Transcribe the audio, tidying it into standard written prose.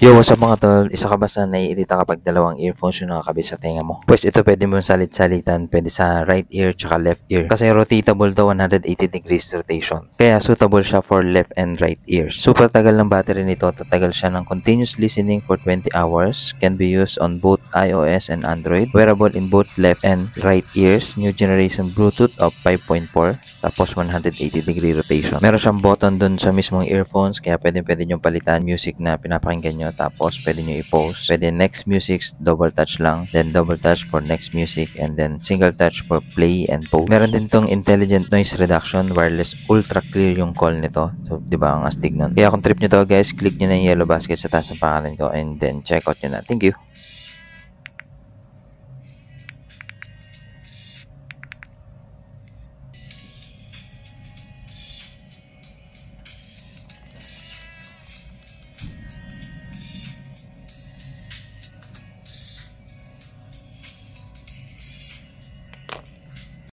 Yo, what's up mga tol? Isa ka ba sa naiirita kapag dalawang earphones yung nakakabit sa tenga mo? Pues ito pwede mo salit-salitan, pwede sa right ear tsaka left ear. Kasi rotatable to 180 degrees rotation. Kaya suitable siya for left and right ears. Super tagal ng battery nito, tatagal siya ng continuous listening for 20 hours. Can be used on both iOS and Android. Wearable in both left and right ears. New generation Bluetooth of 5.4. Tapos 180 degree rotation. Meron siyang button dun sa mismong earphones, kaya pwede nyo palitan music na pinapakinggan nyo. Tapos pwede nyo i-pause. Pwede next music, double touch lang. Then double touch for next music. And then single touch for play and pause. Meron din tong intelligent noise reduction, wireless, ultra clear yung call nito. So, di ba ang astig nun? Kaya kung trip nyo to guys, click nyo na yung yellow basket sa taas ng pangalan ko and then check out nyo na. Thank you.